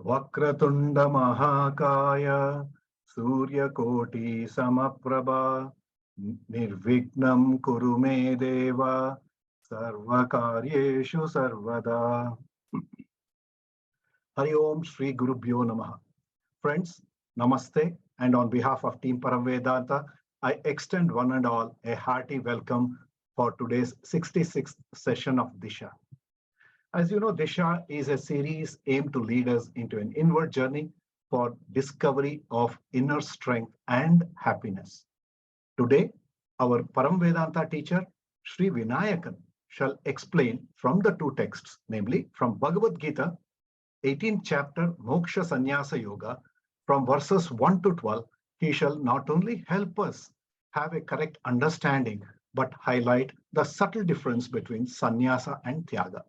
Vakratunda Mahakaya Suryakoti Samaprabha Nirvignam Kurume Deva Sarvakaryeshu Sarvada. Hari Om Shri Gurubhyo Namaha. Friends, Namaste, and on behalf of Team Paramvedanta, I extend one and all a hearty welcome for today's 66th session of DISHA. As you know, DISHA is a series aimed to lead us into an inward journey for discovery of inner strength and happiness. Today, our Paramvedanta teacher, Sri Vinayakan, shall explain from the two texts, namely from Bhagavad Gita, 18th chapter, Moksha Sanyasa Yoga, from verses 1 to 12, he shall not only help us have a correct understanding, but highlight the subtle difference between Sanyasa and Tyaga.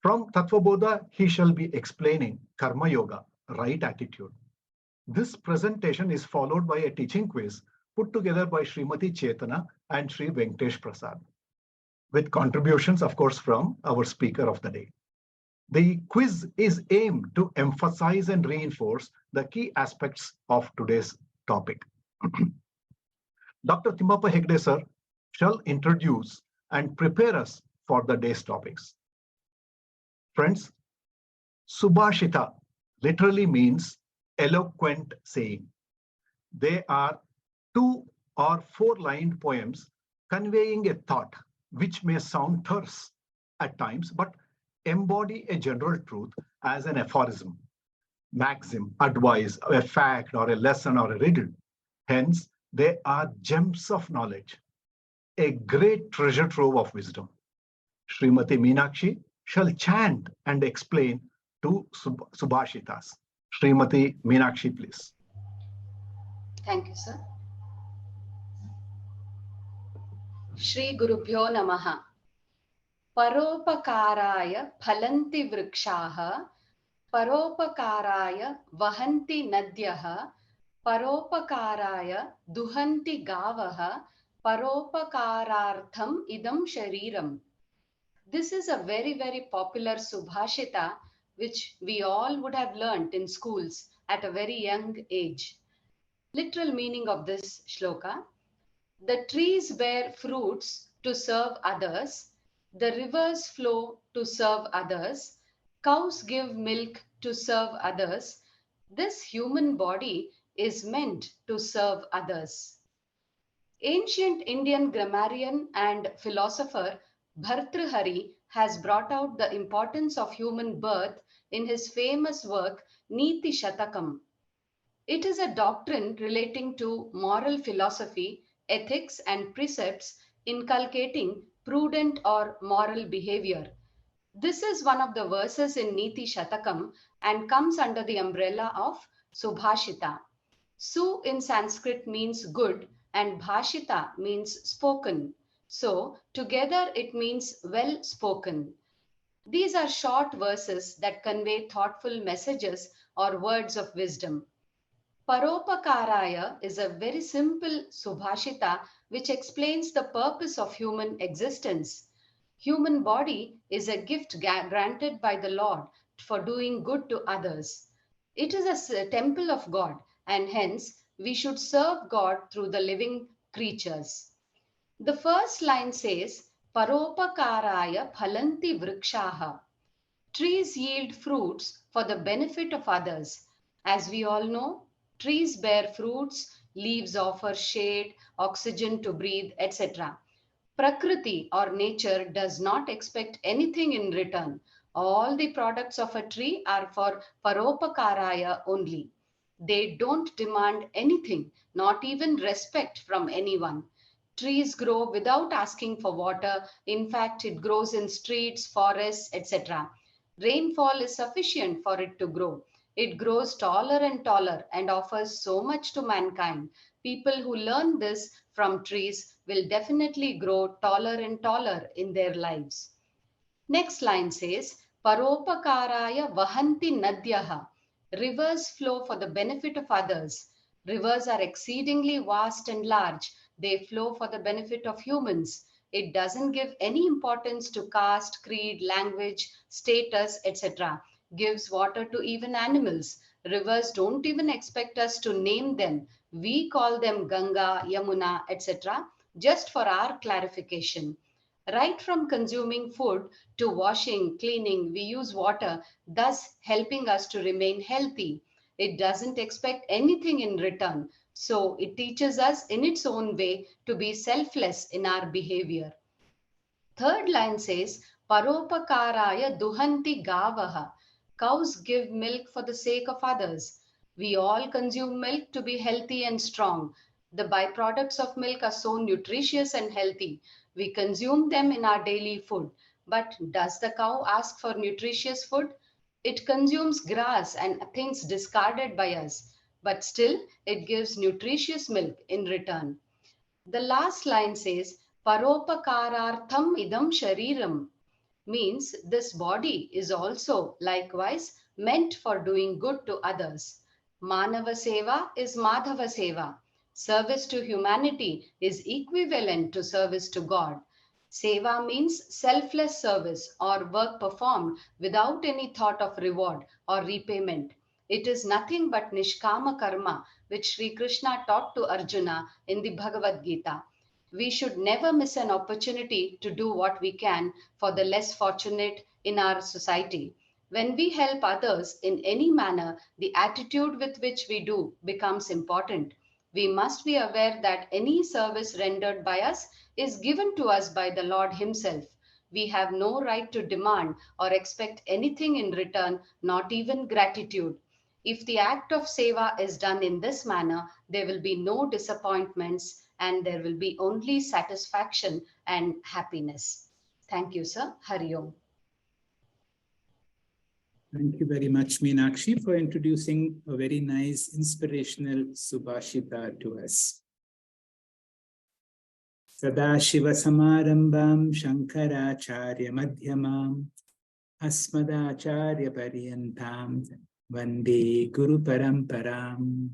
From Tattva Bodha, he shall be explaining Karma Yoga, right attitude. This presentation is followed by a teaching quiz put together by Srimati Chetana and Sri Venkatesh Prasad, with contributions, of course, from our speaker of the day. The quiz is aimed to emphasize and reinforce the key aspects of today's topic. Dr. Timmappa Hegde sir shall introduce and prepare us for the day's topics. Friends, Subhashita literally means eloquent saying. They are 2 or 4-lined poems conveying a thought which may sound terse at times, but embody a general truth as an aphorism, maxim, advice, a fact, or a lesson, or a riddle. Hence, they are gems of knowledge, a great treasure trove of wisdom. Srimati Meenakshi shall chant and explain 2 Subhashitas. Srimati Meenakshi, please. Thank you, sir. Shri Gurubhyo Namaha. Paropakaraya phalanti vrikshaha, paropakaraya vahanti nadyaha, paropakaraya duhanti gavaha, paropakarartham idam shariram. This is a very, very popular Subhashita, which we all would have learnt in schools at a very young age. Literal meaning of this shloka: the trees bear fruits to serve others, the rivers flow to serve others, cows give milk to serve others. This human body is meant to serve others. Ancient Indian grammarian and philosopher Bhartrhari has brought out the importance of human birth in his famous work Niti Shatakam. It is a doctrine relating to moral philosophy, ethics, and precepts inculcating prudent or moral behavior. This is one of the verses in Niti Shatakam and comes under the umbrella of Subhashita. Su in Sanskrit means good and Bhashita means spoken. So together it means well spoken. These are short verses that convey thoughtful messages or words of wisdom. Paropakaraya is a very simple Subhashita which explains the purpose of human existence. Human body is a gift granted by the Lord for doing good to others. It is a temple of God, and hence we should serve God through the living creatures. The first line says, Paropakaraya phalanti vrikshaha. Trees yield fruits for the benefit of others. As we all know, trees bear fruits, leaves offer shade, oxygen to breathe, etc. Prakriti or nature does not expect anything in return. All the products of a tree are for Paropakaraya only. They don't demand anything, not even respect from anyone. Trees grow without asking for water. In fact, it grows in streets, forests, etc. Rainfall is sufficient for it to grow. It grows taller and offers so much to mankind. People who learn this from trees will definitely grow taller and taller in their lives. Next line says, Paropakaraya vahanti nadyaha. Rivers flow for the benefit of others. Rivers are exceedingly vast and large. They flow for the benefit of humans. It doesn't give any importance to caste, creed, language, status, etc. gives water to even animals. Rivers don't even expect us to name them. We call them Ganga, Yamuna, etc., just for our clarification. Right from consuming food to washing, cleaning, we use water, thus helping us to remain healthy. It doesn't expect anything in return, so it teaches us in its own way to be selfless in our behavior. Third line says, Paropakaraya duhanti gavaha. Cows give milk for the sake of others. We all consume milk to be healthy and strong. The byproducts of milk are so nutritious and healthy. We consume them in our daily food. But does the cow ask for nutritious food? It consumes grass and things discarded by us, but still it gives nutritious milk in return. The last line says, Paropakarartham idam shariram, means this body is also likewise meant for doing good to others. Manava Seva is Madhava Seva. Service to humanity is equivalent to service to God. Seva means selfless service or work performed without any thought of reward or repayment. It is nothing but Nishkama Karma, which Shri Krishna taught to Arjuna in the Bhagavad Gita. We should never miss an opportunity to do what we can for the less fortunate in our society. When we help others in any manner, the attitude with which we do becomes important. We must be aware that any service rendered by us is given to us by the Lord Himself. We have no right to demand or expect anything in return, not even gratitude. If the act of seva is done in this manner, there will be no disappointments and there will be only satisfaction and happiness. Thank you, sir. Hari Om. Thank you very much, Meenakshi, for introducing a very nice, inspirational Subhashita to us. Sadashiva Samarambam Shankaracharya Madhyamam Asmadacharya Paryantam Vande Guru Paramparam.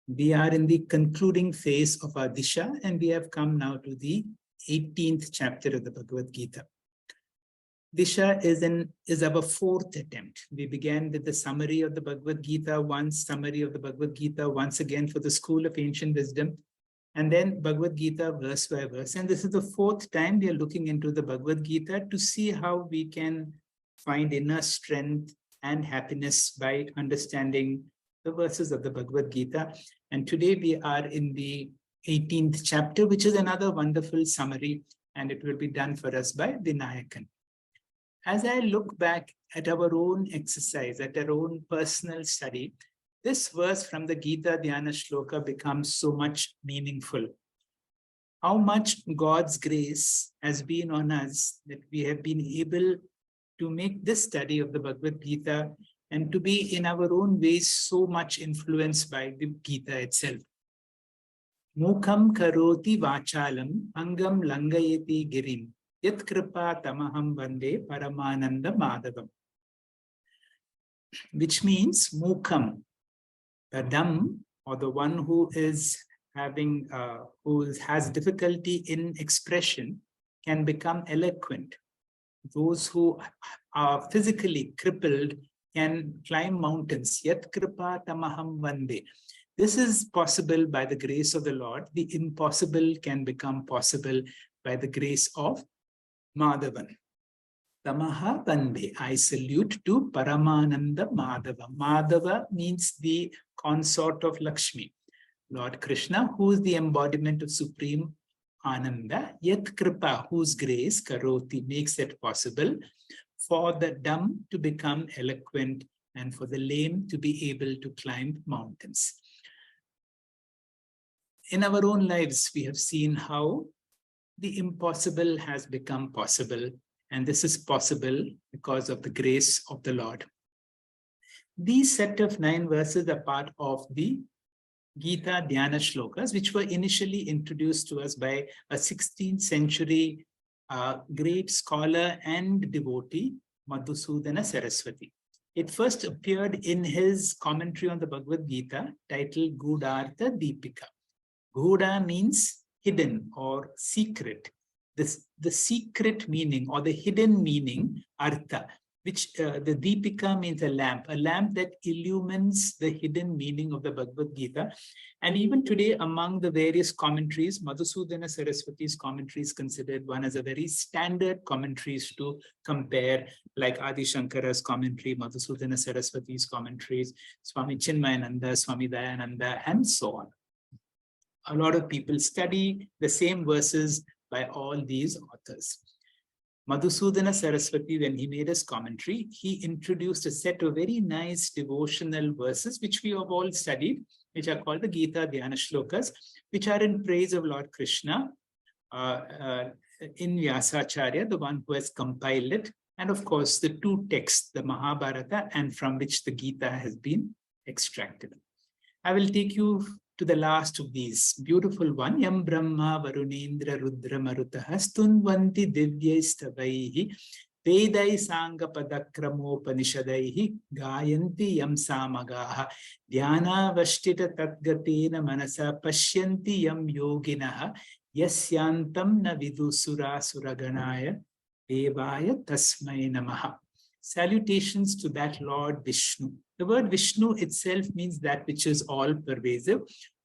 We are in the concluding phase of our DISHA, and we have come now to the 18th chapter of the Bhagavad Gita. DISHA is our fourth attempt. We began with the summary of the Bhagavad Gita, once again for the School of Ancient Wisdom, and then Bhagavad Gita verse by verse. And this is the fourth time we are looking into the Bhagavad Gita to see how we can find inner strength and happiness by understanding the verses of the Bhagavad Gita. And today we are in the 18th chapter, which is another wonderful summary, and it will be done for us by Vinayakan. As I look back at our own exercise, at our own personal study, this verse from the Gita Dhyana Shloka becomes so much meaningful. How much God's grace has been on us that we have been able to make this study of the Bhagavad Gita and to be in our own ways so much influenced by the Gita itself. Mukham karoti vachalam angam langayeti girim yat kripa tamaham vande paramananda madhavam. Which means mukham, the dumb, or the one who is having, who has difficulty in expression, can become eloquent. Those who are physically crippled can climb mountains. Yat kripa tamaham vande. This is possible by the grace of the Lord. The impossible can become possible by the grace of Madhavan. Tamaha vande. I salute to Paramananda Madhava. Madhava means the consort of Lakshmi, Lord Krishna, who is the embodiment of supreme Ananda. Yat kripa, whose grace, karoti, makes it possible for the dumb to become eloquent and for the lame to be able to climb mountains. In our own lives, we have seen how the impossible has become possible, and this is possible because of the grace of the Lord. These set of 9 verses are part of the Gita Dhyana Shlokas, which were initially introduced to us by a 16th century great scholar and devotee, Madhusudana Saraswati. It first appeared in his commentary on the Bhagavad Gita titled Gudartha Deepika. Guda means hidden or secret, the secret meaning or the hidden meaning, artha, which the Deepika means a lamp that illumines the hidden meaning of the Bhagavad Gita. And even today, among the various commentaries, Madhusudana Saraswati's commentary is considered one as a very standard commentaries to compare, like Adi Shankara's commentary, Madhusudana Saraswati's commentaries, Swami Chinmayananda, Swami Dayananda, and so on. A lot of people study the same verses by all these authors. Madhusudana Saraswati, when he made his commentary, he introduced a set of very nice devotional verses, which we have all studied, which are called the Gita Dhyana Shlokas, which are in praise of Lord Krishna in Vyasacharya, the one who has compiled it, and of course the two texts, the Mahabharata, and from which the Gita has been extracted. I will take you to the last of these, beautiful one. Yam Brahma Varunendra Rudra Marutaha Stunvanti Divyaistavaihi Vedai Sanga Padakramopanishadaihi Gayanti Yam Samagaha Dhyana Vashtita Tatgatena Manasa Pashyanti Yam Yoginaha Yasyantam Na Vidusura Suraganaya Devaya Tasmai Namaha. Salutations to that Lord Vishnu. The word Vishnu itself means that which is all pervasive,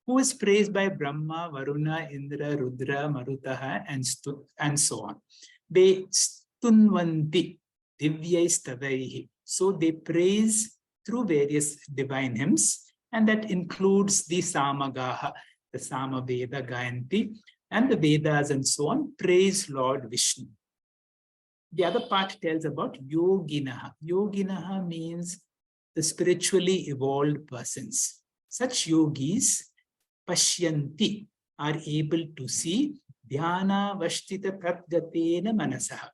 who is praised by Brahma, Varuna, Indra, Rudra, Marutaha, and so on. They stunvanti divyaistavaihi. So they praise through various divine hymns, and that includes the Samagaha, the Samaveda Gayanti, and the Vedas and so on, praise Lord Vishnu. The other part tells about Yoginaha. Yoginaha means the spiritually evolved persons. Such yogis, Pashyanti, are able to see Dhyana Vashtita Pratgatena Manasaha.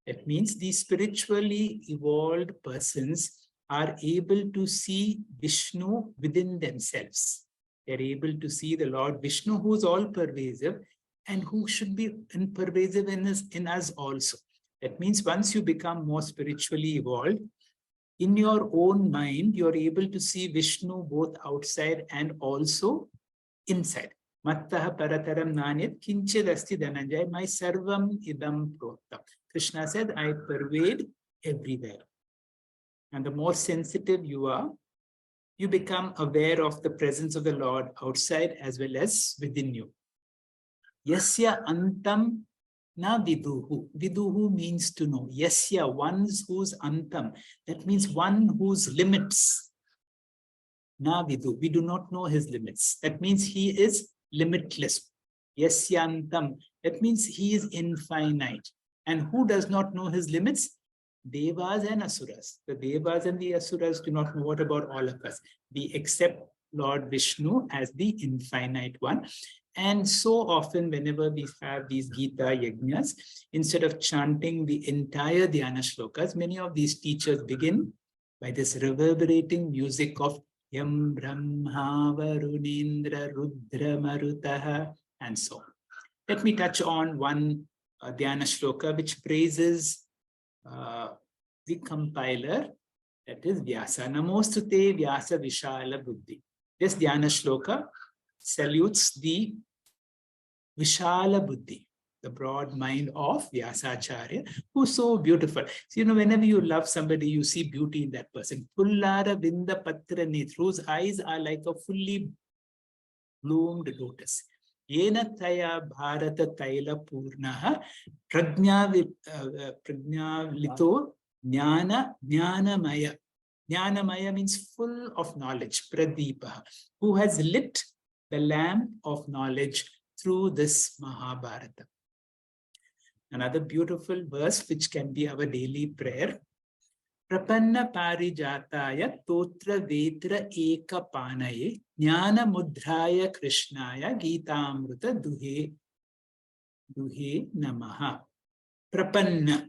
That means these spiritually evolved persons are able to see Vishnu within themselves. They're able to see the Lord Vishnu, who is all pervasive and who should be pervasive in us also. That means once you become more spiritually evolved, in your own mind, you're able to see Vishnu both outside and also inside. Mattaha parataram nanyat kinchid asti dhananjay, my sarvam idam prottam. Krishna said, I pervade everywhere. And the more sensitive you are, you become aware of the presence of the Lord outside as well as within you. Yasya antam na viduhu. Viduhu means to know. Yasya, one whose antam. That means one whose limits. Na vidu. We do not know his limits. That means he is limitless. Yasya antam. That means he is infinite. And who does not know his limits? Devas and Asuras. The Devas and the Asuras do not know. What about all of us? We accept Lord Vishnu as the infinite one. And so often, whenever we have these Gita Yajnas, instead of chanting the entire Dhyana Shlokas, many of these teachers begin by this reverberating music of Yam Brahma Varunendra Rudra Marutaha, and so on. Let me touch on one Dhyana Shloka which praises the compiler, that is Vyasa. Namostute Vyasa Vishala Buddhi. This Dhyana Shloka salutes the Vishala Buddhi, the broad mind of Vyasacharya, who's so beautiful. So, whenever you love somebody, you see beauty in that person. Pullara Vinda Patra Neth, whose eyes are like a fully bloomed lotus. Yena Taya Bharata Taila Purnaha Prajna Lito Jnana Maya. Jnanamaya means full of knowledge, Pradeepa, who has lit the lamp of knowledge through this Mahabharata. Another beautiful verse which can be our daily prayer. Prapanna parijataya totra vetra eka panaye jnana mudhraya krishnaya gitamruta duhe namaha. Prapanna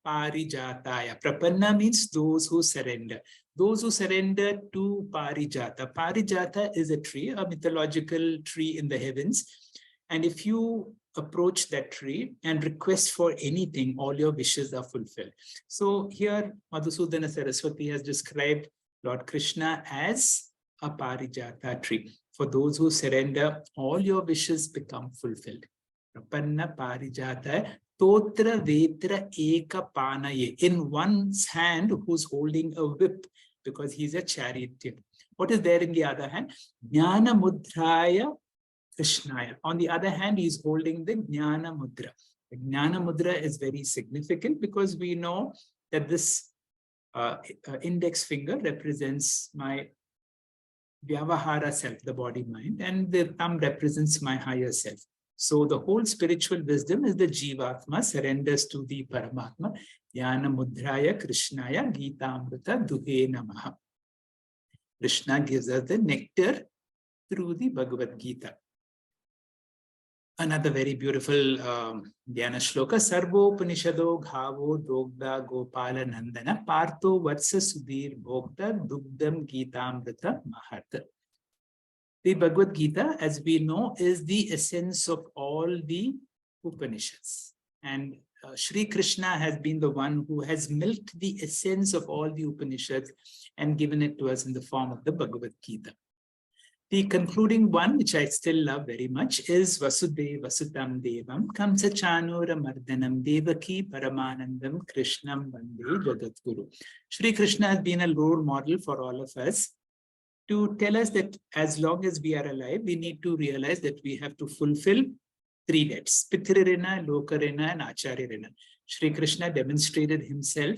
parijataya. Prapanna means those who surrender. Those who surrender to parijata. Parijata is a tree, a mythological tree in the heavens. And if you approach that tree and request for anything, all your wishes are fulfilled. So here Madhusudana Saraswati has described Lord Krishna as a parijata tree. For those who surrender, all your wishes become fulfilled. Prapanna Parijata Totra Vetra Eka Panaye. In one's hand, who's holding a whip, because he's a charioteer. What is there in the other hand? Jnana Mudraya Krishnaya. On the other hand, he's holding the Jnana Mudra. The Jnana Mudra is very significant because we know that this index finger represents my Vyavahara self, the body mind, and the thumb represents my higher self. So the whole spiritual wisdom is the Jivatma surrenders to the Paramatma. Jnana Mudraya Krishnaya Gita Amrita Duhe Namaha. Krishna gives us the nectar through the Bhagavad Gita. Another very beautiful Dhyana Shloka. Sarvo Upanishado Ghavo Dogda Gopala Nandana Partho Vatsa Sudhir Bhogda Dugdam Gita Amrita Mahat. The Bhagavad Gita, as we know, is the essence of all the Upanishads. And Shri Krishna has been the one who has milked the essence of all the Upanishads and given it to us in the form of the Bhagavad Gita. The concluding one, which I still love very much, is Vasudeva Vasutam Devam Kamsa Chanura Mardanam Devaki Paramanandam Krishnam Vande Jagadguru. Shri Krishna has been a role model for all of us to tell us that as long as we are alive, we need to realize that we have to fulfill 3 debts: Pitririna, Lokarina, and Acharyarina. Shri Krishna demonstrated himself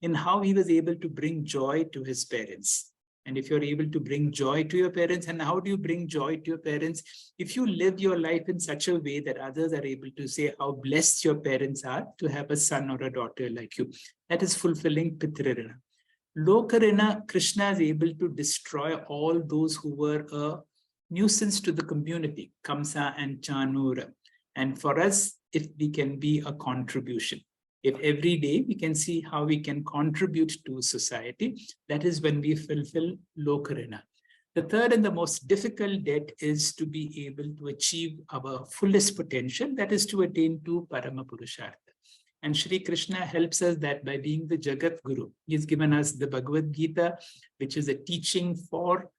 in how he was able to bring joy to his parents. And if you're able to bring joy to your parents, and how do you bring joy to your parents? If you live your life in such a way that others are able to say how blessed your parents are to have a son or a daughter like you, that is fulfilling Pitririna. Lokarina, Krishna is able to destroy all those who were a nuisance to the community, Kamsa and Chanura. And for us, if we can be a contribution, if every day we can see how we can contribute to society, that is when we fulfill Lokarina. The third and the most difficult debt is to be able to achieve our fullest potential, that is to attain to Parama Purushartha. And Shri Krishna helps us that by being the Jagat Guru. He has given us the Bhagavad Gita, which is a teaching for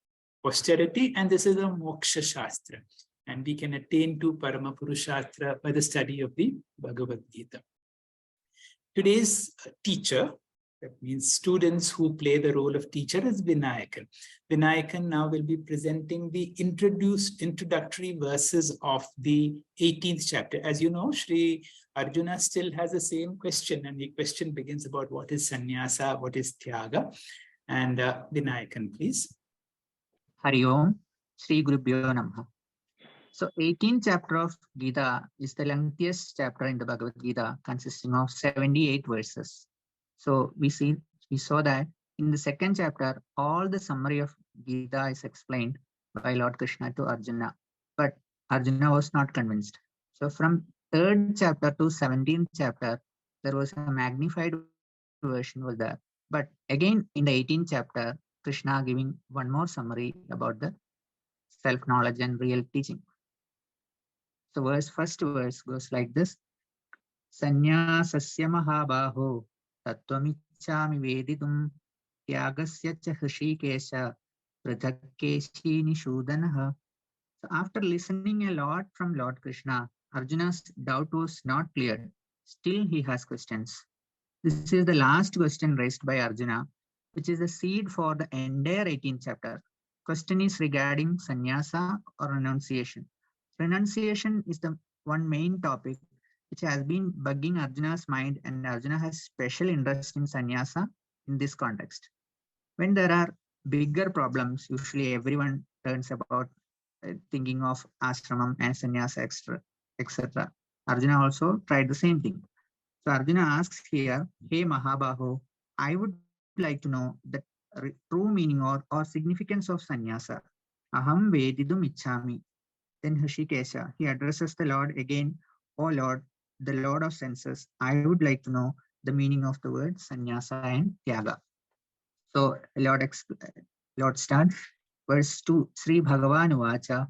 posterity, and this is a Moksha Shastra. And we can attain to Parama Purushartha by the study of the Bhagavad Gita. Today's teacher, that means students who play the role of teacher, is Vinayakan. Vinayakan now will be presenting the introductory verses of the 18th chapter. As you know, Shri Arjuna still has the same question, and the question begins about what is Sanyasa, what is Tyaga. And Vinayakan, please. Hari Om, Shri Gurubhyo Namaha. So 18th chapter of Gita is the lengthiest chapter in the Bhagavad Gita, consisting of 78 verses. So we saw that in the 2nd chapter, all the summary of Gita is explained by Lord Krishna to Arjuna, but Arjuna was not convinced. So from 3rd chapter to 17th chapter, there was a magnified version was there. But again, in the 18th chapter, Krishna giving one more summary about the self-knowledge and real teaching. So first verse goes like this. Sanyasasya mahabaho tattvamichami veditum tyagasya cha hrishikesha pradhakeshi nishudanaha. So after listening a lot from Lord Krishna, Arjuna's doubt was not cleared. Still he has questions. This is the last question raised by Arjuna, which is the seed for the entire 18th chapter. Question is regarding sannyasa or renunciation. Renunciation is the one main topic which has been bugging Arjuna's mind, and Arjuna has special interest in sannyasa in this context. When there are bigger problems, usually everyone turns about thinking of ashramam and sannyasa, etc. Arjuna also tried the same thing. So Arjuna asks here, hey Mahabaho, I would like to know the true meaning or significance of sannyasa. Aham vedidum ichchami. Then Hrishikesha, he addresses the Lord again, O Lord, the Lord of senses, I would like to know the meaning of the word Sanyasa and Tyaga. So Lord starts, verse 2, Sri Bhagavan Uvacha,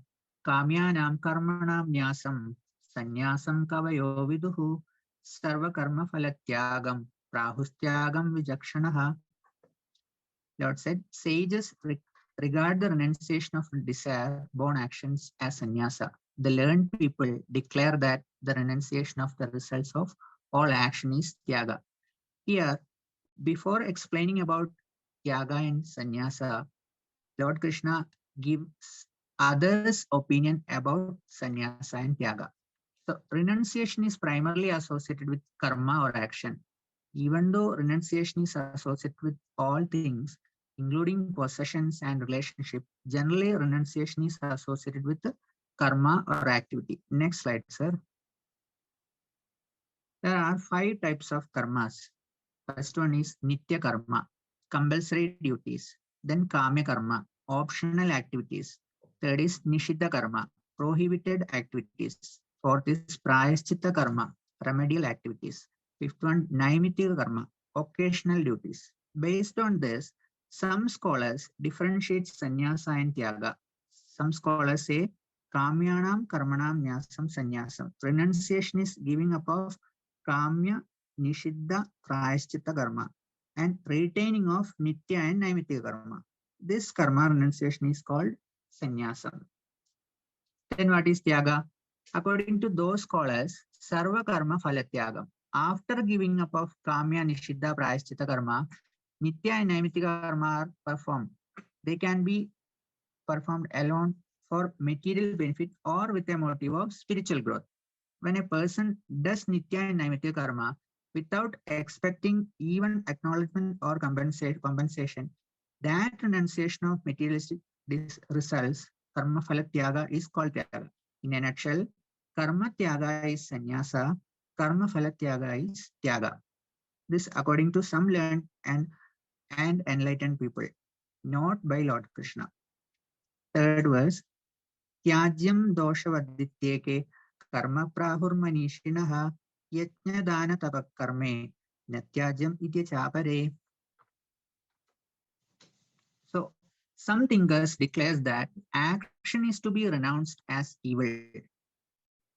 Kamyanam Karmanam Nyasam, Sanyasam Kavayo Viduhu, Sarva Karma Phalatyagam, Prahustyagam Vijakshanaha. Lord said, sages regard the renunciation of desire-born actions as sannyasa, the learned people declare that the renunciation of the results of all action is Tyaga. Here, before explaining about Tyaga and Sanyasa, Lord Krishna gives others' opinion about Sanyasa and Tyaga. So renunciation is primarily associated with karma or action. Even though renunciation is associated with all things, including possessions and relationship, generally renunciation is associated with karma or activity. Next slide, sir. There are 5 types of karmas. First one is Nitya karma, compulsory duties. Then Kamya karma, optional activities. Third is Nishiddha karma, prohibited activities. Fourth is Prayaschitta karma, remedial activities. Fifth one, Naimitya karma, occasional duties. Based on this, some scholars differentiate sannyasa and tyaga. Some scholars say Kamyanam karmanam nyasam sannyasam. Renunciation is giving up of Kamya, Nishiddha, Prayaschitta karma and retaining of Nitya and Naimitya karma. This karma renunciation is called sannyasam. Then what is tyaga? According to those scholars, sarva karma phala tyagam. After giving up of Kamya, Nishiddha, Prayaschitta karma, Nitya and Naimitya karma are performed. They can be performed alone for material benefit or with a motive of spiritual growth. When a person does Nitya and Naimitya karma without expecting even acknowledgement or compensation, that renunciation of materialistic results, karma phala tyaga, is called tyaga. In a nutshell, karma tyaga is sannyasa, karma phala tyaga is tyaga. This according to some learned and enlightened people, not by Lord Krishna. Third verse, Tyajyam doshavadyate karma prahurmanishinaha yajna dana tapakarme natyajyam iti chapare. So some thinkers declares that action is to be renounced as evil,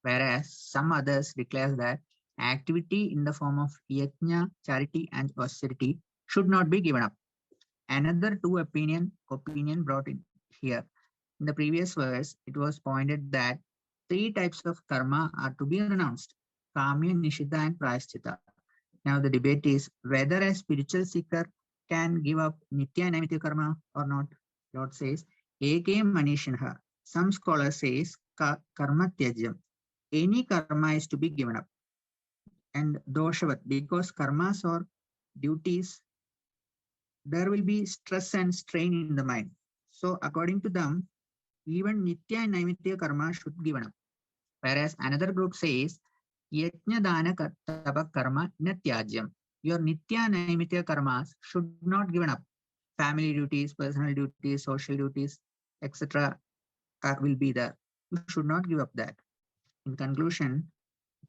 whereas some others declares that activity in the form of yajna, charity and austerity should not be given up. Another two opinion brought in here. In the previous verse, it was pointed that 3 types of karma are to be renounced: Kamya, Nishiddha and Prayaschitta. Now the debate is whether a spiritual seeker can give up Nitya and Naimitya karma or not. Lord says, Eke Manishinha. Some scholars says karma tyajyam. Any karma is to be given up. And doshavat, because karmas or duties, there will be stress and strain in the mind. So according to them, even Nitya and Naimitya karma should be given up. Whereas another group says, Yajna dana tapa karma natyajyam. Your Nitya and Naimitya karmas should not given up. Family duties, personal duties, social duties, etc. will be there. You should not give up that. In conclusion,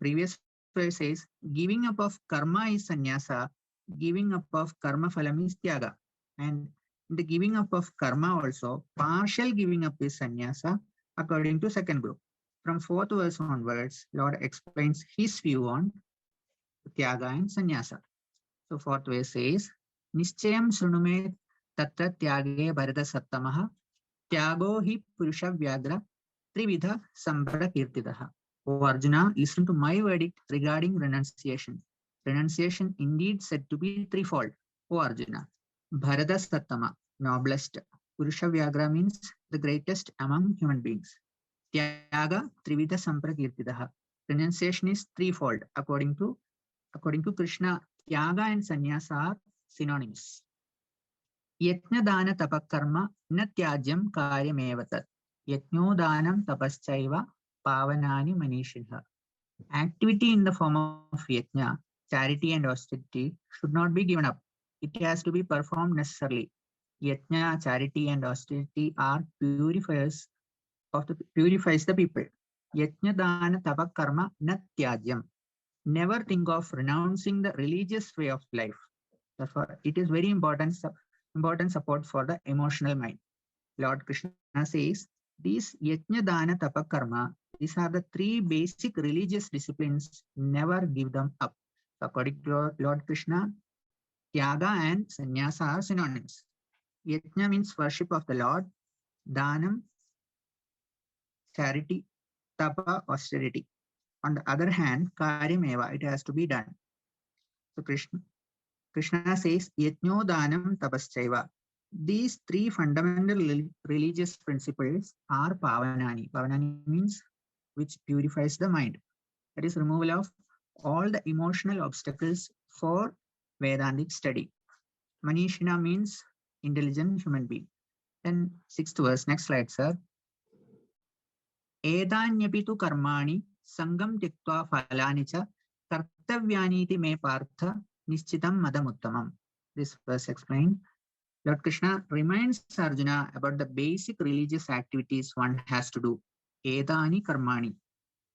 previous verse says, giving up of karma is sannyasa, giving up of karma phalam is tyaga. And in the giving up of karma also, partial giving up is sannyasa, according to second group. From 4th verse onwards, Lord explains his view on tyaga and sannyasa. So 4th verse says, Nischayam sunume tatra tyage bharata sattamaha tyago hi purusha vyagra trividha sambara kirtidaha. O Arjuna, listen to my verdict regarding renunciation. Renunciation indeed said to be threefold. O Arjuna, Bharata Sattama, noblest. Purusha Vyagra means the greatest among human beings. Tyaga, Trividha Samprakirtidaha. Renunciation is threefold. According to Krishna, Tyaga and Sanyasa are synonymous. Yajna dana tapakarma na tyajyam karyamevatat. Yajno danam tapaschaiva pavanani manishinha. Activity in the form of yajna, charity and austerity should not be given up. It has to be performed necessarily. Yajna, charity and austerity are purifies the people. Yajna dana tapa karma na tyajyam. Never think of renouncing the religious way of life. Therefore, it is very important support for the emotional mind. Lord Krishna says, these yajna dana tapa karma, these are the 3 basic religious disciplines. Never give them up. So according to Lord Krishna, tyaga and sannyasa are synonymous. Yajna means worship of the Lord, danam, charity, tapa, austerity. On the other hand, karyameva, it has to be done. So Krishna says, yajno danam tapaschaiva. These three fundamental religious principles are pavanani. Pavanani means which purifies the mind. That is removal of all the emotional obstacles for Vedantic study. Manishina means intelligent human being. Then 6th verse, next slide, sir. Edanyapi tu karmani sangam tyaktva phalani cha kartavyani me partha nishchitam madamuttamam. This verse explained. Lord Krishna reminds Arjuna about the basic religious activities one has to do. Edani karmani.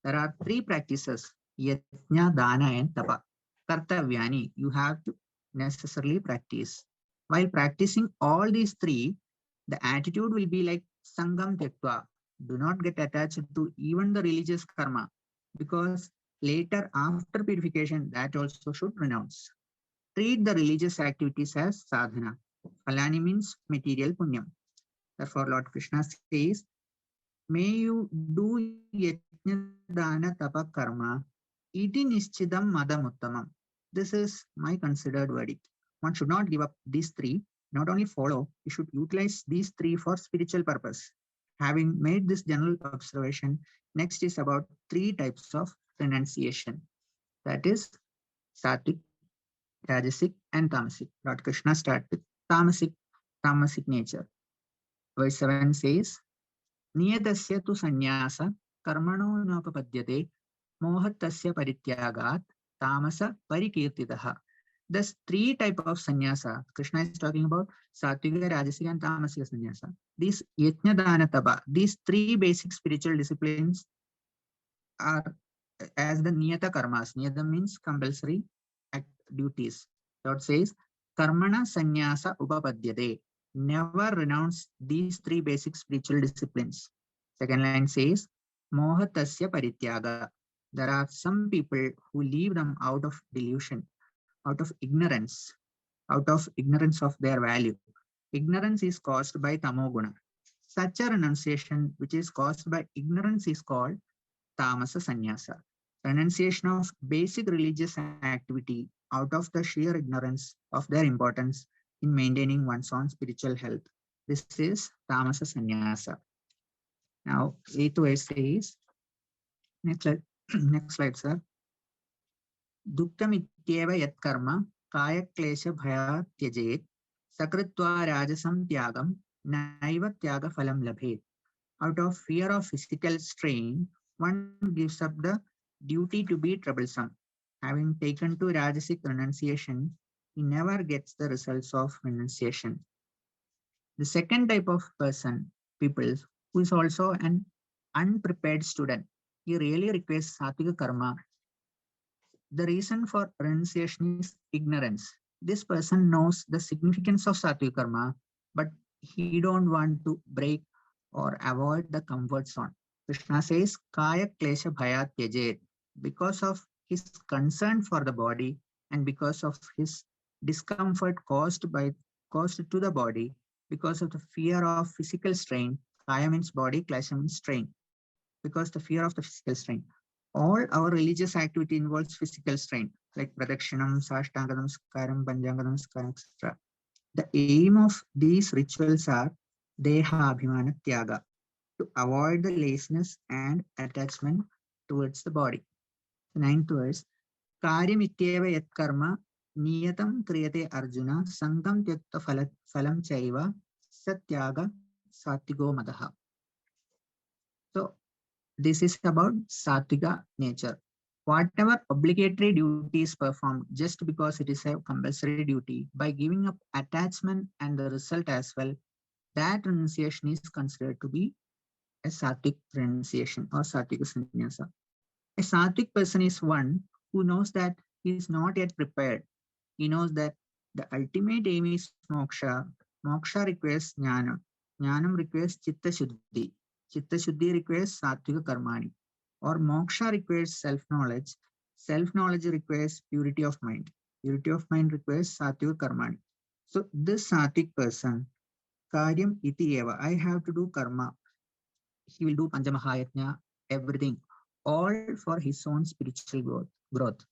There are three practices, Yajna, Dana, and Tapa. Kartavyani, you have to necessarily practice. While practicing all these three, the attitude will be like Sangam Tektva. Do not get attached to even the religious karma, because later after purification, that also should renounce. Treat the religious activities as sadhana. Phalani means material punyam. Therefore, Lord Krishna says, may you do yajna dana tapa karma iti nishchidam madamuttamam. This is my considered verdict. One should not give up these three, not only follow, you should utilize these three for spiritual purpose. Having made this general observation, next is about three types of renunciation. That is sattvic, rajasic, and tamasic. Lord Krishna starts with tamasic nature. Verse 7 says, Niyadasya tu sanyasa karmano nopapadyate mohatasya parityagat tamasa parikirtitaha. Thus, three types of sannyasa. Krishna is talking about sattviga, rajasiga, and tamasiga sannyasa. These yajna, dana, tapa, these three basic spiritual disciplines are as the niyata karmas. Niyata means compulsory duties. Lord says, karmana sannyasa upapadyate. Never renounce these three basic spiritual disciplines. Second line says, mohatasya parityaga. There are some people who leave them out of delusion, out of ignorance of their value. Ignorance is caused by tamoguna. Such a renunciation which is caused by ignorance is called tamasa sannyasa. Renunciation of basic religious activity out of the sheer ignorance of their importance in maintaining one's own spiritual health. This is tamasa sannyasa. Now, 8th verse says, next slide, sir. Dukkamityeva yat karma kaya klesha bhaya tyajet sakritva rajasam tyagam naiva tyaga phalam labhet. Out of fear of physical strain, one gives up the duty to be troublesome. Having taken to rajasic renunciation, he never gets the results of renunciation. The second type of people who is also an unprepared student, he really requires sattviga karma. The reason for renunciation is ignorance. This person knows the significance of sattviga karma, but he don't want to break or avoid the comfort zone. Krishna says, Kaya klesha bhaya tyajet. Because of his concern for the body and because of his discomfort caused to the body, because of the fear of physical strain, kaya means body, klesha means strain. Because the fear of the physical strain. All our religious activity involves physical strain, like pradakshinam, sashtanga namaskaram, panchanga namaskaram, etc. The aim of these rituals are deha abhimana tyaga, to avoid the laziness and attachment towards the body. 9th verse, karyamityeva yat karma niyatam kriyate Arjuna sangam tyakta phalam chaiva satyaga sattigo madaha. So this is about sattviga nature. Whatever obligatory duty is performed just because it is a compulsory duty, by giving up attachment and the result as well, that renunciation is considered to be a sattvic renunciation or sattviga sannyasa. A sattvic person is one who knows that he is not yet prepared. He knows that the ultimate aim is moksha. Moksha requires jnana. Jnanam requires chitta shuddhi. Chitta shuddhi requires sattviga karmani. Or moksha requires self-knowledge. Self-knowledge requires purity of mind. Purity of mind requires sattviga karmani. So this sattvic person, karyam iti eva, I have to do karma. He will do Panchamaha Yajna, everything, all for his own spiritual growth.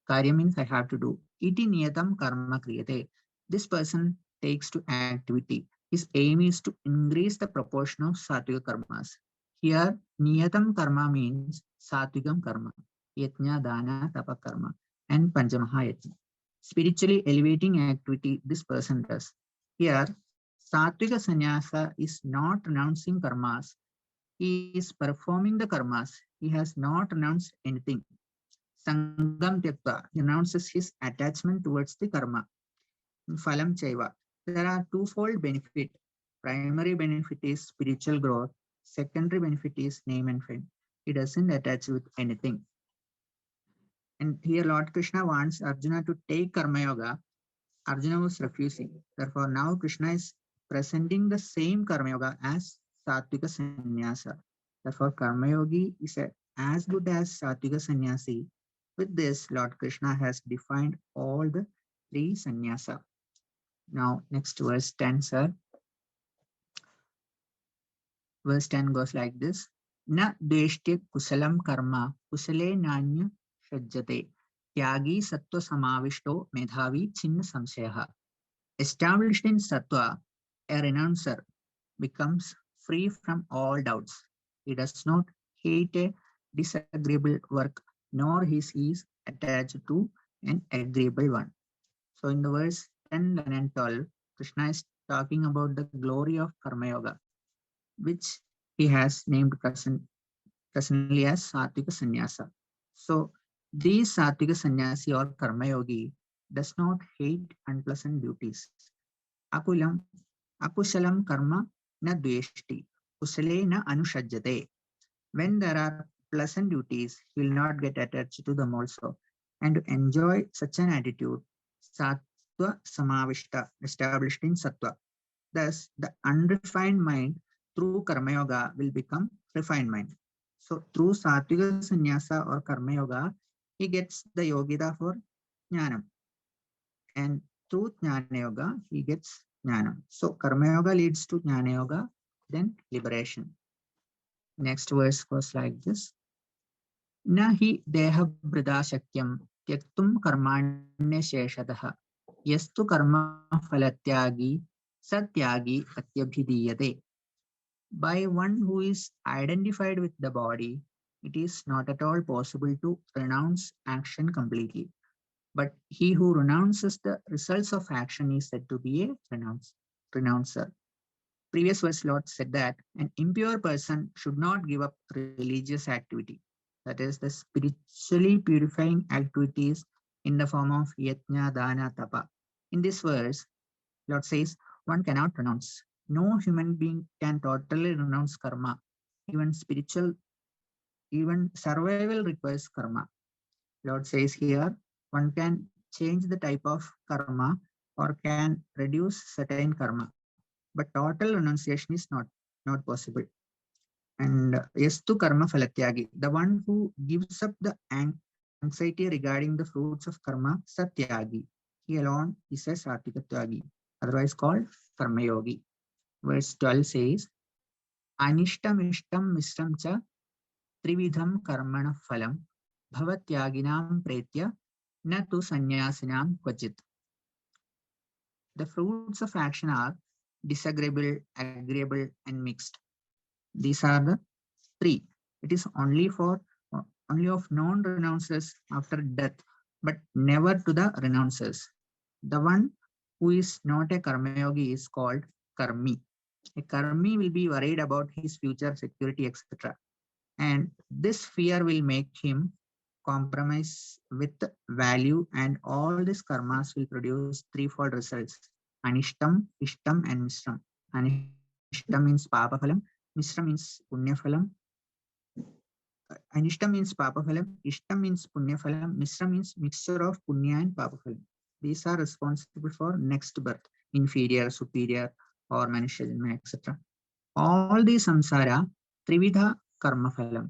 Karya means I have to do. Iti niyatam karma kriyate. This person takes to activity. His aim is to increase the proportion of sattvic karmas. Here, niyatam karma means sattvigam karma, yajna, dana, tapa karma, and panchamaha yajna. Spiritually elevating activity this person does. Here, sattvika sannyasa is not renouncing karmas. He is performing the karmas. He has not renounced anything. Sangam tyakta, he renounces his attachment towards the karma. Phalam chaiva. There are twofold benefit. Primary benefit is spiritual growth. Secondary benefit is name and fame. He doesn't attach with anything. And here Lord Krishna wants Arjuna to take karma yoga. Arjuna was refusing. Therefore, now Krishna is presenting the same karma yoga as sattvika sannyasa. Therefore, karma yogi is as good as sattvika sannyasi. With this, Lord Krishna has defined all the three sannyasa. Now, next verse 10, sir. Verse 10 goes like this. Na deshte kusalam karma kusale nanya shajjate tyagi sattva samavishto medhavi chinna samshayaha. Established in sattva, a renouncer becomes free from all doubts. He does not hate a disagreeable work, nor is he attached to an agreeable one. So in the verse 10, 11, and 12, Krishna is talking about the glory of Karma Yoga, which he has named presently as Sattvika Sannyasa. So these Sattvika Sannyasi or Karma Yogi does not hate unpleasant duties. Akushalam karma na dveshti, kusale na anushajjate. When there are pleasant duties, he will not get attached to them also. And to enjoy such an attitude, sattva samavishta, established in sattva. Thus, the unrefined mind through karma yoga will become refined mind. So through sattvika sannyasa or karma yoga, he gets the yogita for jnanam. And through jnana yoga, he gets jnanam. So karma yoga leads to jnana yoga, then liberation. Next verse goes like this. Nahi deha brida shakyam tyaktum karmanya sheshadaha yastu karma phalatyagi satyagi atyabhidiyate. By one who is identified with the body, it is not at all possible to renounce action completely. But he who renounces the results of action is said to be a renouncer. Previous verse Lord said that an impure person should not give up religious activity. That is the spiritually purifying activities in the form of Yajna, Dana, Tapa. In this verse, Lord says one cannot renounce. No human being can totally renounce karma. Even survival requires karma. Lord says here, one can change the type of karma or can reduce certain karma. But total renunciation is not possible. And yastu karma phalatyagi, the one who gives up the anxiety regarding the fruits of karma, satyagi. He alone is a sattvika tyagi, otherwise called karma yogi. Verse 12 says, Anishtam ishtam mistam cha trividham karmana phalam bhavatyaginam pretya na tu sannyasinam kvachit. The fruits of action are disagreeable, agreeable, and mixed. These are the three. It is only of non-renouncers after death, but never to the renouncers. The one who is not a karma yogi is called karmi. A karmi will be worried about his future security, etc. And this fear will make him compromise with value, and all these karmas will produce threefold results: anishtam, ishtam, and misram. Anishtam means papaphalam, misram means punyaphalam. Anishtam means papaphalam, ishtam means punyaphalam, misram means mixture of punya and papaphalam. These are responsible for next birth, inferior, superior, or manushya janma, etc. All these samsara, trividha karma phalam,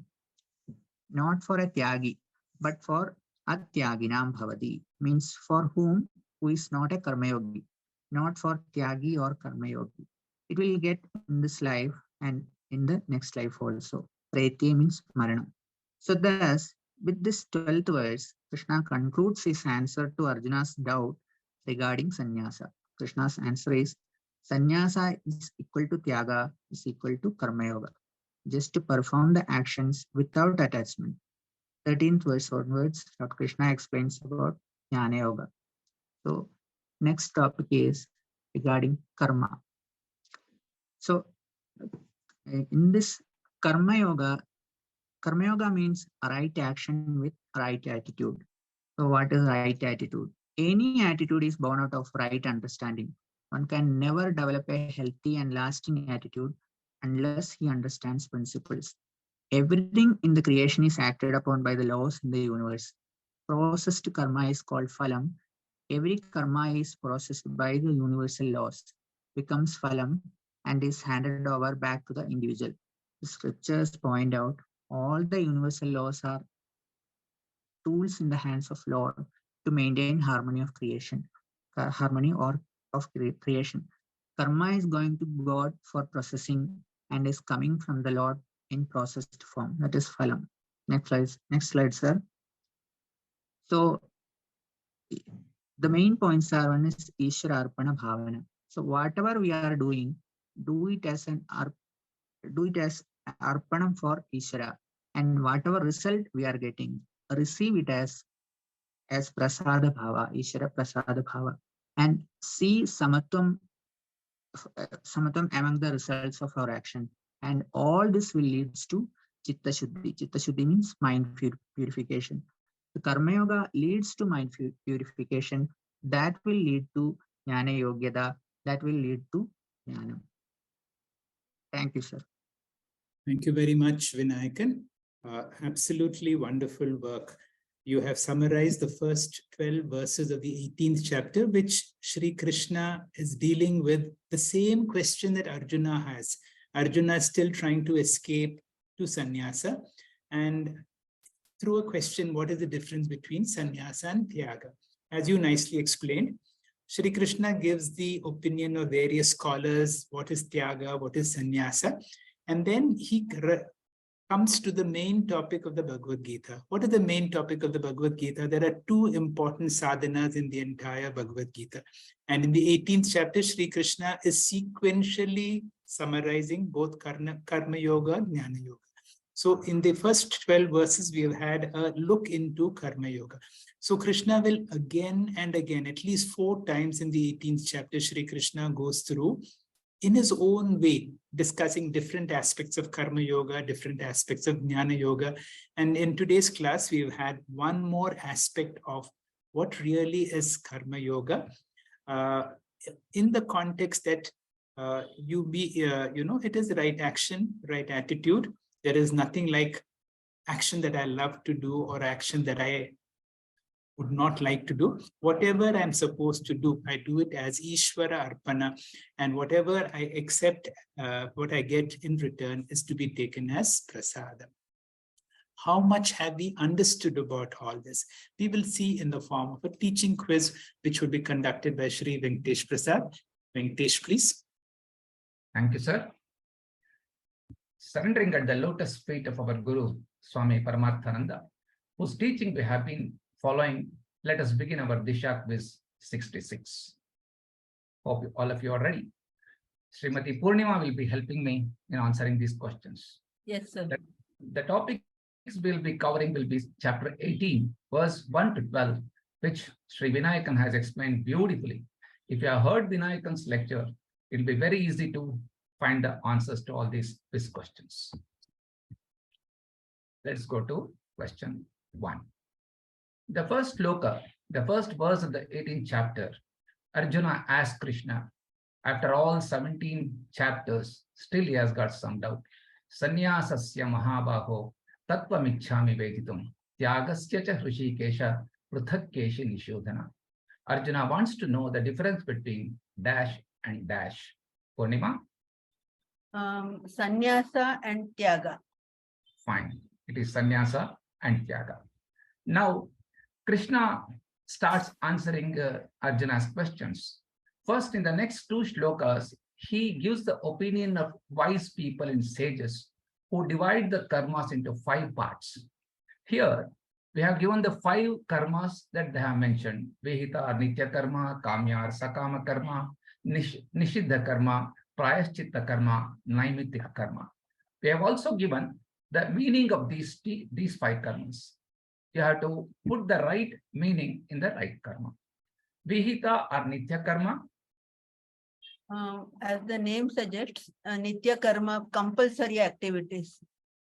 not for a tyagi, but for atyaginam bhavati, means for whom who is not a karma yogi, not for tyagi or karma yogi. It will get in this life and in the next life also. Pratyaya means marana. So thus, with this 12th verse, Krishna concludes his answer to Arjuna's doubt regarding sannyasa. Krishna's answer is sannyasa is equal to tyaga is equal to karma yoga. Just to perform the actions without attachment. 13th verse onwards, Lord Krishna explains about jnana yoga. So next topic is regarding karma. So in this karma yoga means right action with right attitude. So what is right attitude? Any attitude is born out of right understanding. One can never develop a healthy and lasting attitude unless he understands principles. Everything in the creation is acted upon by the laws in the universe. Processed karma is called phalam. Every karma is processed by the universal laws, becomes phalam, and is handed over back to the individual. The scriptures point out all the universal laws are tools in the hands of Lord to maintain harmony of creation, harmony or of creation. Karma is going to God for processing and is coming from the Lord in processed form. That is phalam. Next slide, sir. So the main points are one is Ishvara Arpana Bhavana. So whatever we are doing, do it as Arpanam for Ishvara, and whatever result we are getting, receive it as Prasada Bhava, Ishvara Prasada Bhava, and see Samatvam among the results of our action. And all this will lead to Chitta Shuddhi. Chitta Shuddhi means mind purification. The Karma Yoga leads to mind purification. That will lead to Jnana Yogyada. That will lead to Jnana. Thank you, sir. Thank you very much, Vinayakan. Absolutely wonderful work. You have summarized the first 12 verses of the 18th chapter, which Shri Krishna is dealing with the same question that Arjuna has. Arjuna is still trying to escape to sannyasa, and through a question, what is the difference between Sanyasa and Tyaga? As you nicely explained, Shri Krishna gives the opinion of various scholars, what is Tyaga, what is Sanyasa, and then he comes to the main topic of the Bhagavad Gita. What is the main topic of the Bhagavad Gita? There are two important sadhanas in the entire Bhagavad Gita. And in the 18th chapter, Shri Krishna is sequentially summarizing both Karma Yoga and Jnana Yoga. So in the first 12 verses, we have had a look into Karma Yoga. So Krishna will again and again, at least 4 times in the 18th chapter, Shri Krishna goes through in his own way, discussing different aspects of Karma Yoga, different aspects of Jnana Yoga. And in today's class, we've had one more aspect of what really is Karma Yoga in the context that it is right action, right attitude. There is nothing like action that I love to do or action that I would not like to do. Whatever I'm supposed to do, I do it as Ishvara Arpana, and whatever I accept, what I get in return is to be taken as Prasada. How much have we understood about all this? We will see in the form of a teaching quiz, which will be conducted by Shri Venkatesh Prasad. Venkatesh, please. Thank you, sir. Surrendering at the lotus feet of our Guru, Swami Paramarthananda, whose teaching we have been following, let us begin our DISHA quiz 66. Hope all of you are ready. Srimati Purnima will be helping me in answering these questions. Yes, sir. The topics we'll be covering will be chapter 18, verse 1 to 12, which Sri Vinayakan has explained beautifully. If you have heard Vinayakan's lecture, it will be very easy to find the answers to all these quiz questions. Let's go to question 1. The first sloka, the first verse of the 18th chapter, Arjuna asked Krishna, after all 17 chapters, still he has got some doubt. Sanyasasya mahabaho tattvamichhami veditum tyagasya cha hrishikesha pruthakeshi nishodhana. Arjuna wants to know the difference between dash and dash. Purnima? Sanyasa and Tyaga. Fine. It is Sanyasa and Tyaga. Now, Krishna starts answering Arjuna's questions. First, in the next 2 shlokas, he gives the opinion of wise people and sages who divide the karmas into 5 parts. Here, we have given the 5 karmas that they have mentioned: Vihita or Nitya karma, Kamya or Sakama karma, Nishiddha karma, Prayaschitta karma, Naimittika karma. We have also given the meaning of these 5 karmas. You have to put the right meaning in the right karma. Vihita or Nitya karma. As the name suggests, Nitya Karma, compulsory activities,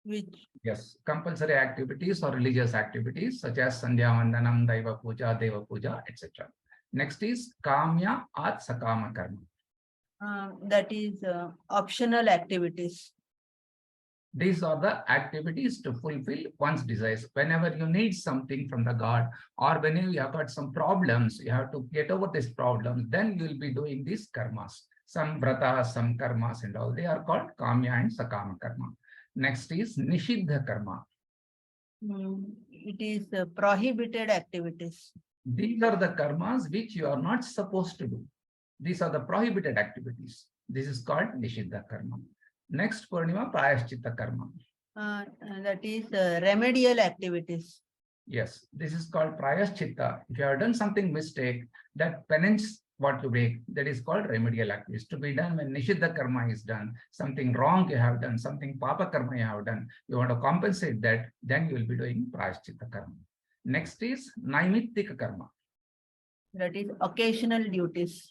which Yes, compulsory activities or religious activities such as Sandhya Vandanam, Daiva Puja, Deva Puja, etc. Next is Kamya or Sakama karma. that is optional activities. These are the activities to fulfill one's desires. Whenever you need something from the God, or whenever you have got some problems, you have to get over these problems, then you will be doing these karmas. Some vratas, some karmas and all. They are called Kamya and Sakama karma. Next is Nishiddha karma. It is prohibited activities. These are the karmas which you are not supposed to do. These are the prohibited activities. This is called Nishiddha karma. Next, Purnima, Prayaschitta karma. That is remedial activities. Yes, this is called Prayaschitta. If you have done something mistake, that penance what to make, that is called remedial activities to be done when Nishiddha karma is done. Something wrong you have done, something Papa karma you have done, you want to compensate that, then you will be doing Prayaschitta karma. Next is Naimittika karma. That is occasional duties.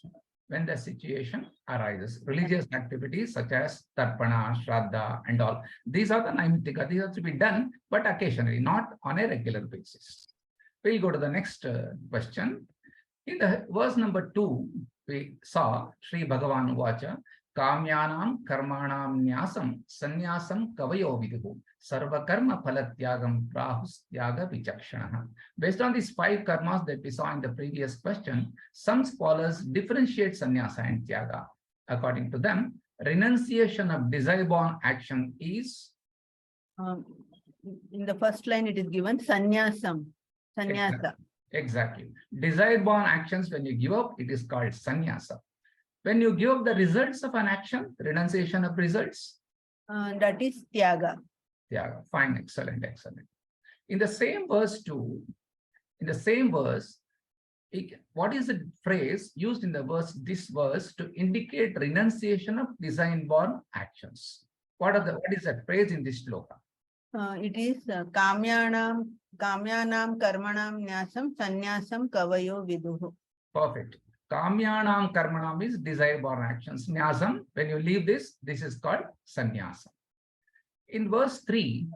When the situation arises, religious activities such as Tarpana, Shraddha and all, these are the Naimittika. These are to be done, but occasionally, not on a regular basis. We'll go to the next question. In the verse number 2, we saw Sri Bhagavan Uvacha, Kamyanam Karmanam Nyasam Sanyasam Kavayo Viduhu Sarva Karma Phala Tyagam Prahus Tyaga Vichakshana. Based on these 5 karmas that we saw in the previous question, some scholars differentiate Sanyasa and Tyaga. According to them, renunciation of desire-born action is... in the first line, it is given Sanyasam. Sanyasa. Exactly. Desire-born actions, when you give up, it is called Sanyasa. When you give up the results of an action, renunciation of results, that is Tyaga. Tyaga. Fine, excellent, excellent. In the same verse too, in the same verse, what is the phrase used in the verse, this verse, to indicate renunciation of design-born actions? What is that phrase in this shloka? It is Kamyanam Karmanam Nyasam Sanyasam Kavayo Viduhu. Perfect. Kamyanam karmanam is desire-born actions. Nyasam, when you leave this is called sannyasa. In verse 3,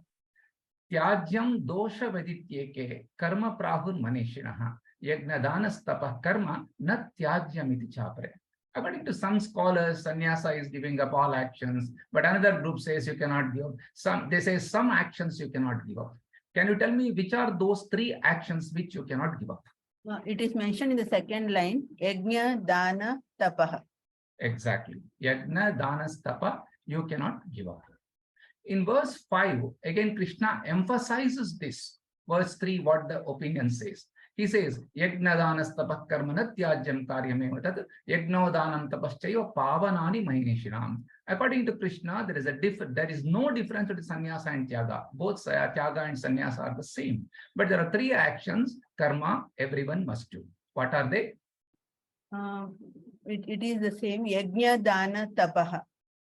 Tyajyam dosha vadityeke karma prahur manishinaha yajna danas tapa karma na tyajyam iti chapare. According to some scholars, sannyasa is giving up all actions, but another group says you cannot give up. They say some actions you cannot give up. Can you tell me which are those 3 actions which you cannot give up? It is mentioned in the second line, Yajna, Dana, Tapa. Exactly. Yajna, Dana, Tapa, you cannot give up. In verse 5, again Krishna emphasizes this. Verse 3, what the opinion says. He says, Yajna, Dana, Tapa, Karmana, Tyajyam, Karyameva, Tat, Yajno, Danam, Tapaschaiva, Pavanani, Mahinishinam. According to Krishna, there is no difference between Sanyasa and Tyaga. Both Tyaga and Sanyasa are the same. But there are 3 actions, karma, everyone must do. What are they? It is the same, Yajna, Dana, Tapaha.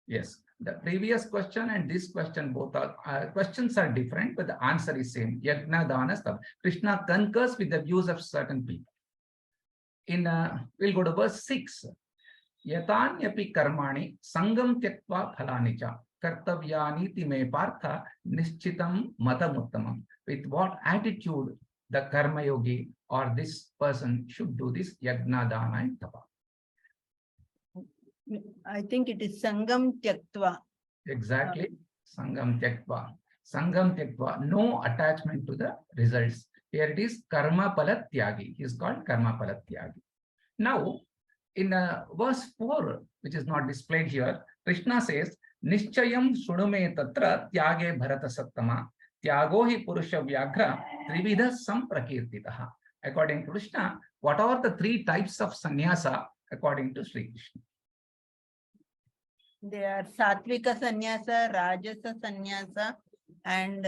Yes. The previous question and this question, both are questions are different, but the answer is same. Yajna, Dana, Tapa. Krishna concurs with the views of certain people. We'll go to verse 6. Yatanyapi karmani sangam tyaktva phalanicha kartavyani me partha nischitam matamuttamam. With what attitude the karma yogi or this person should do this yajna, dana and tapa? I think it is Sangam Tyaktva. Exactly. Sangam Tyaktva. Sangam Tyaktva. No attachment to the results. Here it is Karma Phala Tyagi. He is called Karma Phala Tyagi. Now, in verse 4, which is not displayed here, Krishna says, Nischayam Sudume Tatra Tyage Bharata Sattama Tyago hi Purusha Vyagra Trividha Samprakirtitaha. According to Krishna, what are the 3 types of sannyasa according to Sri Krishna? They are Satvika Sanyasa, Rajasa Sanyasa, and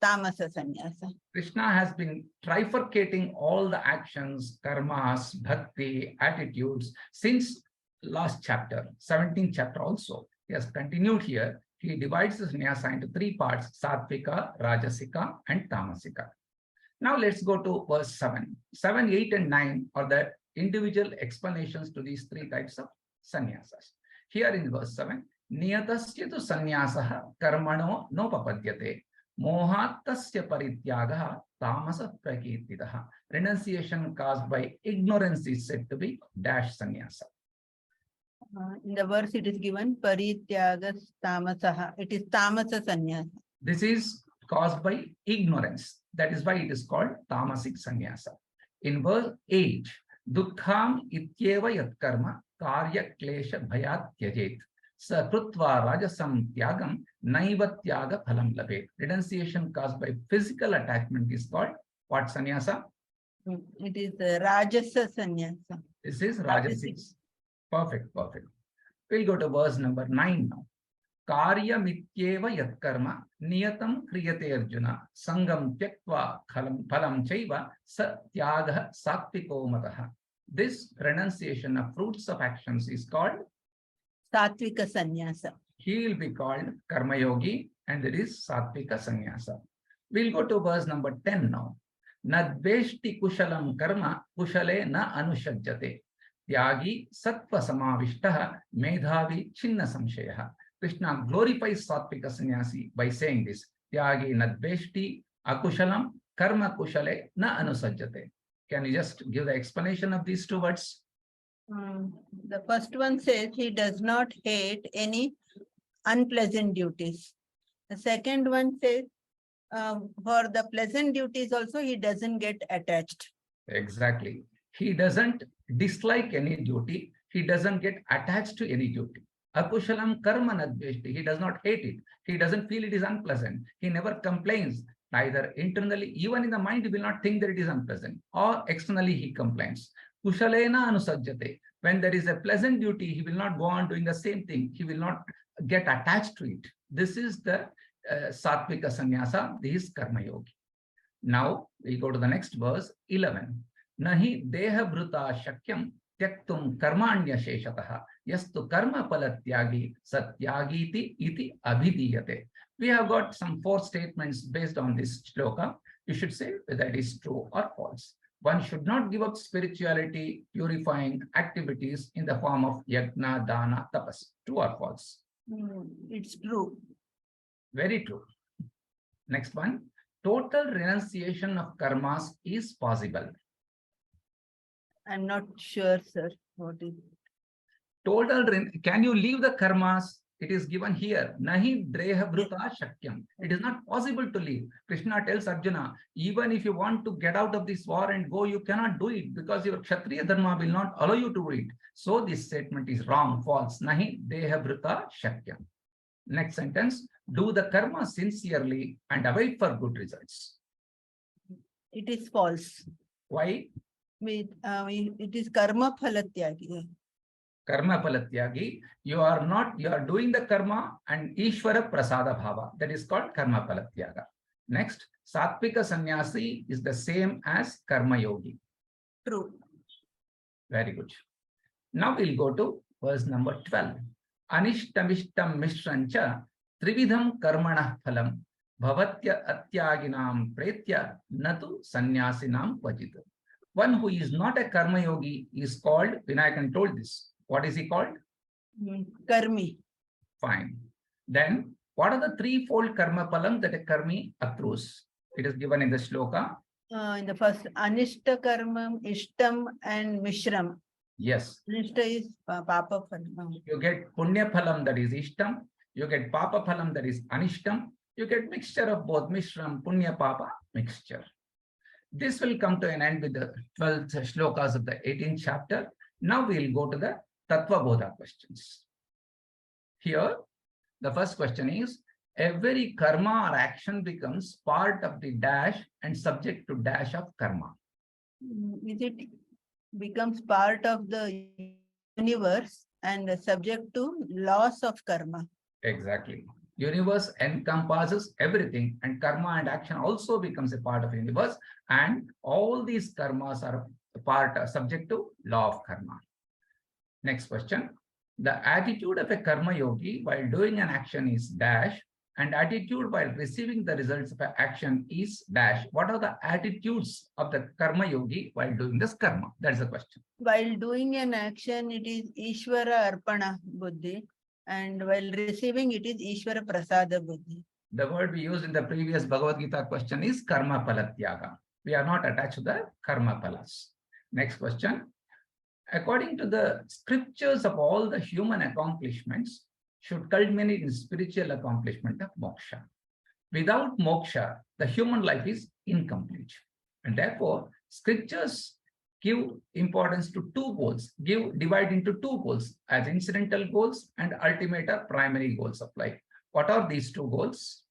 Tamasa Sanyasa. Krishna has been trifurcating all the actions, karmas, bhakti, attitudes since last chapter, 17th chapter also. He has continued here. He divides the sannyasa into three parts, Satvika, Rajasika, and Tamasika. Now let's go to verse 7. 7, 8, and 9 are the individual explanations to these three types of sannyasas. Here in verse 7, Niyatasya tu sannyasah karmano nopapadyate. Mohattasya parityagaha tamasa prakirtidaha. Renunciation caused by ignorance is said to be dash sannyasa. In the verse it is given Parityagas Tamasaha. It is Tamasa Sanyasa. This is caused by ignorance. That is why it is called tamasic sannyasa. In verse 8, Dukkham ityeva yat karma karya klesha bhayat tyajet. Sakrutva rajasam tyagam naiva tyaga phalam labhet. Renunciation caused by physical attachment is called what sannyasa? It is Rajasa Sanyasa. This is rajasic. Perfect, perfect. We'll go to verse number 9 now. Karya mityeva yat karma niyatam kriyate Arjuna sangam tyaktva phalam chaiva sa tyaga satviko mataha. This renunciation of fruits of actions is called Satvika Sanyasa. He will be called Karma Yogi, and it is Satvika Sannyasa. We'll go to verse number 10 now. Nadveshti kushalam karma kushale na anushajjate. Tyagi sattva samavishtaha medhavi chinna samshayaha. Krishna glorifies Satvika Sannyasi by saying this. Tyagi nadveshti akushalam karma kushale na anusajjate. Can you just give the explanation of these two words? The first one says he does not hate any unpleasant duties. The second one says for the pleasant duties also he doesn't get attached. Exactly. He doesn't dislike any duty. He doesn't get attached to any duty. Akushalam karma nadveshti. He does not hate it. He doesn't feel it is unpleasant. He never complains. Neither internally, even in the mind, he will not think that it is unpleasant. Or externally, he complains. Kushalena anusajjate. When there is a pleasant duty, he will not go on doing the same thing. He will not get attached to it. This is the Satvika Sannyasa. This is Karma Yogi. Now, we go to the next verse, 11. Nahi deha bhruta shakyam tyaktum karmanya sheshataha yastu karma palatyagi satyagiti iti abhidiyate. We have got some 4 statements based on this shloka. You should say whether it is true or false. One should not give up spirituality, purifying activities in the form of yajna, dana, tapas. True or false? It's true. Very true. Next one. Total renunciation of karmas is possible. I'm not sure, sir. What is it? Can you leave the karmas? It is given here. Nahi dreha bhruta shakyam. It is not possible to leave. Krishna tells Arjuna, even if you want to get out of this war and go, you cannot do it because your Kshatriya dharma will not allow you to do it. So this statement is wrong, false. Nahi deha bhruta shakyam. Next sentence. Do the karma sincerely and await for good results. It is false. Why? It is karma phalatyagi. Karma palatyagi, you are doing the karma and Ishvara prasada bhava. That is called karma palatyaga. Next, Satvika Sannyasi is the same as Karma Yogi. True. Very good. Now we'll go to verse number 12. Anishtamishtam mishrancha trividham karmanah phalam bhavatya atyaginam pretya natu sannyasinam vajit. One who is not a Karma Yogi is called, Vinayakan told this. What is he called? Karmi. Fine. Then, what are the threefold karma phalam that a karmi accrues? It is given in the shloka. In the first, Anishta Karmam, Ishtam, and Mishram. Yes. Anishta is Papa Phalam. You get Punya phalam, that is Ishtam. You get Papa phalam, that is Anishtam. You get mixture of both, Mishram, Punya, Papa, mixture. This will come to an end with the 12th shlokas of the 18th chapter. Now we'll go to the Tattva Bodha questions. Here, the first question is, every karma or action becomes part of the dash and subject to dash of karma. Is it becomes part of the universe and subject to laws of karma. Exactly. Universe encompasses everything, and karma and action also becomes a part of universe, and all these karmas are subject to law of karma. Next question. The attitude of a karma yogi while doing an action is dash, and attitude while receiving the results of an action is dash. What are the attitudes of the karma yogi while doing this karma? That's the question. While doing an action, it is Ishvara Arpana Buddhi, and while receiving, it is Ishvara Prasada Buddhi. The word we used in the previous Bhagavad Gita question is karma phala tyaga. We are not attached to the karma phalas. Next question. According to the scriptures of all the human accomplishments should culminate in spiritual accomplishment of moksha. Without moksha, the human life is incomplete. And therefore, scriptures give importance to two goals, divide into two goals as incidental goals and ultimate or primary goals of life. What are these two goals?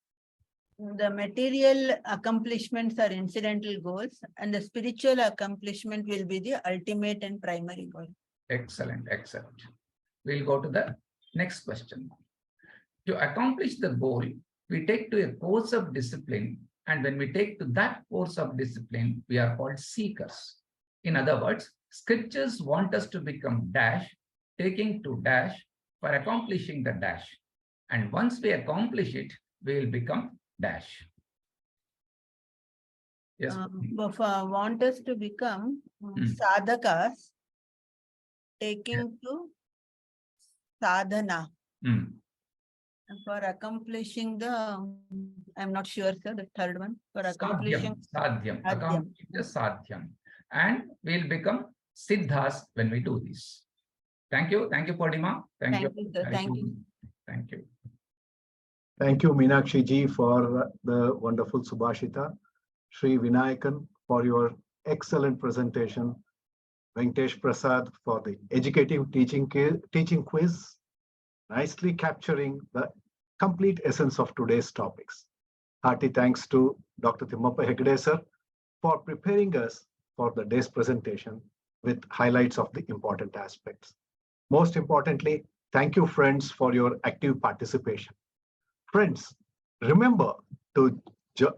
The material accomplishments are incidental goals, and the spiritual accomplishment will be the ultimate and primary goal. Excellent, excellent. We'll go to the next question. To accomplish the goal, we take to a course of discipline, and when we take to that course of discipline, we are called seekers. In other words, scriptures want us to become dash, taking to dash for accomplishing the dash. And once we accomplish it, we will become dash. Yes. Want us to become sadhakas, taking to sadhana. For accomplishing the, I'm not sure, sir, the third one. For accomplishing sadhyam. Accomplishing the sadhyam. And we'll become siddhas when we do this. Thank you. Thank you, Purnima. Thank you, sir. Thank you. Thank you. Thank you, Meenakshi ji, for the wonderful Subhashita. Shri Vinayakan for your excellent presentation. Venkatesh Prasad for the educative teaching quiz, nicely capturing the complete essence of today's topics. Hearty thanks to Dr. Timmappa Hegde sir for preparing us for the day's presentation with highlights of the important aspects. Most importantly, thank you, friends, for your active participation. Friends, remember to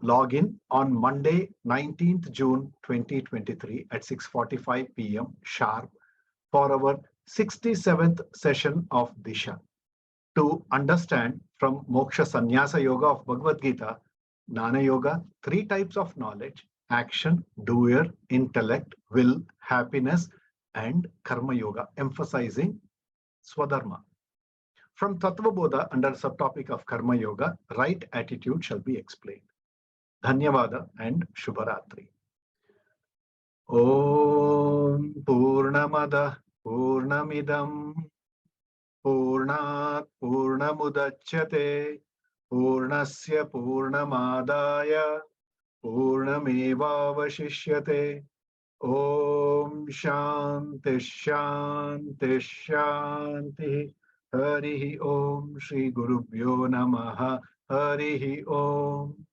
log in on Monday, 19th June 2023 at 6:45 p.m. sharp for our 67th session of DISHA. To understand from Moksha Sanyasa Yoga of Bhagavad Gita, Jnana Yoga, 3 types of knowledge: action, doer, intellect, will, happiness, and Karma Yoga, emphasizing Swadharma. From Tattva Bodha, under subtopic of Karma Yoga, right attitude shall be explained. Dhanyavada and Shubharatri. Om Purnamada Purnamidam Purnat Purnamudachyate Purnasya Purnamadaya Purnamevavashishyate. Om Shanti Shanti Shanti. Harihi Om. Shri Gurubhyo Namaha. Harihi Om.